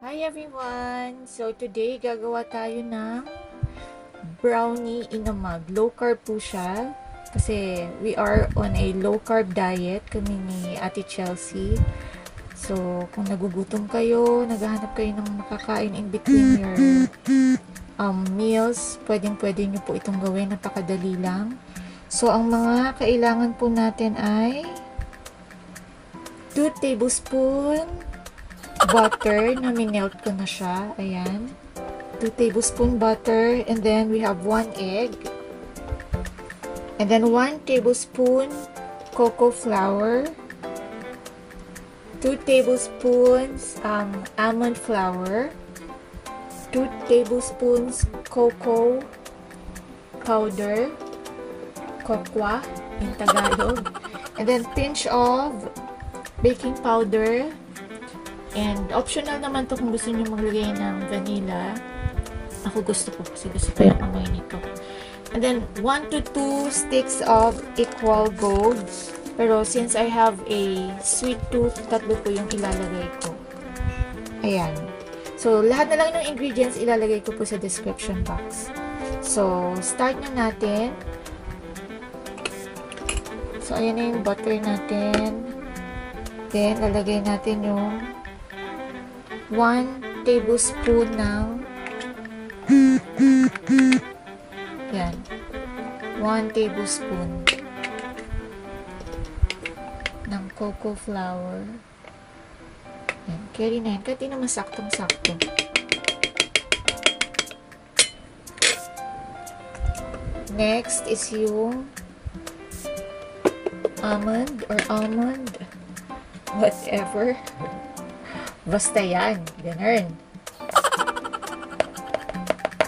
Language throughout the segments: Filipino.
Hi everyone! So today gagawa tayo ng brownie in a mug. Low carb po siya kasi we are on a low carb diet kami ni Ate Chelsea. So kung nagugutom kayo, naghahanap kayo ng makakain in between your meals, pwede nyo po itong gawin. Napakadali lang. So ang mga kailangan po natin ay 2 tablespoon butter na minelt ko na siya. Ayan. 2 tablespoon butter. And then, we have 1 egg. And then, 1 tablespoon cocoa flour. 2 tablespoons almond flour. 2 tablespoons cocoa powder. Cocoa in Tagalog. And then, pinch of baking powder. And optional naman to kung gusto niyo maglagay ng vanilla. Ako gusto ko kasi gusto ko yung amoy nito. And then 1 to 2 sticks of equal gold. Pero since I have a sweet tooth, tatlo po yung ilalagay ko. Ayan. So lahat na lang ng ingredients ilalagay ko po sa description box. So start na natin. So ayan na yung butter natin. Then lalagay natin yung 1 tablespoon ng yan. 1 tablespoon ng cocoa flour. Yan. Carry na yan. Kahit di naman saktong-sakto. Next is yung almond. Whatever. Basta yan. Ganun.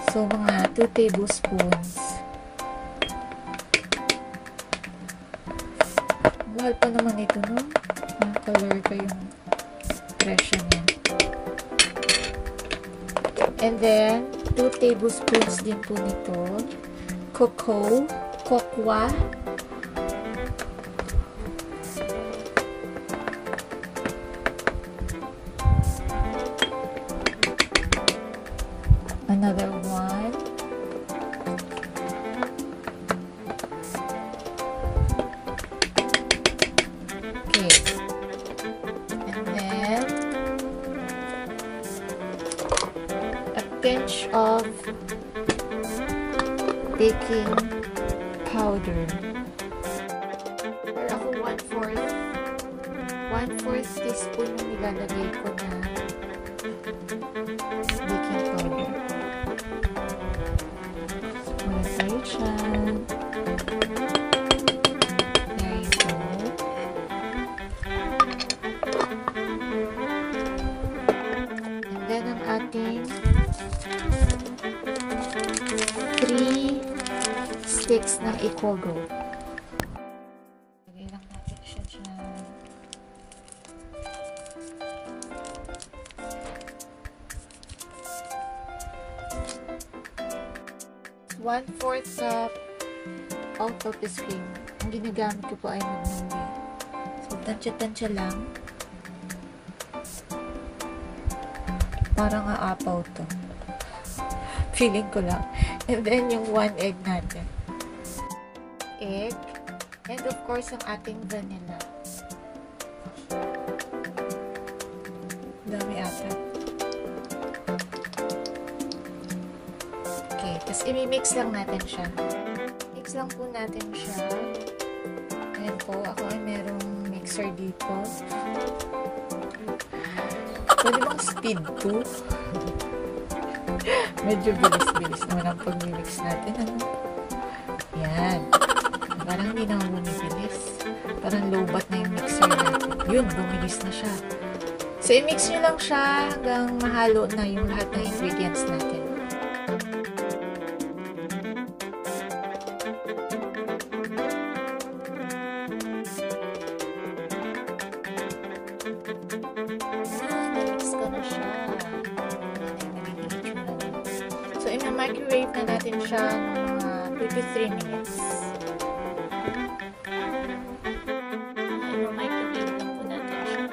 So, mga 2 tablespoons. Mahal pa naman ito, no? Color pa yung presyo niya. And then, 2 tablespoons din po nito. Cocoa. Another 1. Okay. And then a pinch of baking powder. Pero ako 1/4 teaspoon yung nilalagay ko na baking powder. Tayo siya. There you go. And then ang ating 3 sticks ng equal gold. Lagay lang natin siya dyan. One-fourth cup all-purpose cream. Ang ginagamit ko po ay Magnolia. So, tansya-tansya lang. Parang aapaw to. Feeling ko lang. And then, yung 1 egg natin. Egg. And of course, ang ating vanilla. Dami ata. Tapos, i-mix lang natin siya. Mix lang po natin siya. Ayan po, ako ay merong mixer dito. Pwede bang speed 2? Medyo bilis-bilis naman ang pag-mix natin. Ano? Yan. Parang hindi naman bumibilis. Parang low-bat na yung mixer natin. Yun, bumilis na siya. So, i-mix nyo lang siya hanggang mahalo na yung lahat ng ingredients natin. So, i-microwave na natin siya ng mga 2 to 3 minutes. I-microwave lang po natin siya.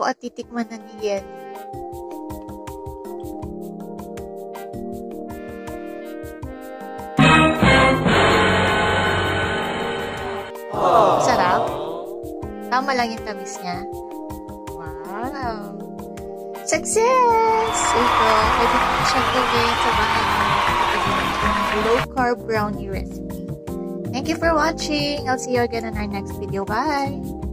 at titikman na ni Yen. Sarap. Tama lang yung tamis niya. Wow. Success! Ito, pwede mo siyang gawin sa bahay mo. Low-carb brownie recipe. Thank you for watching. I'll see you again in our next video. Bye!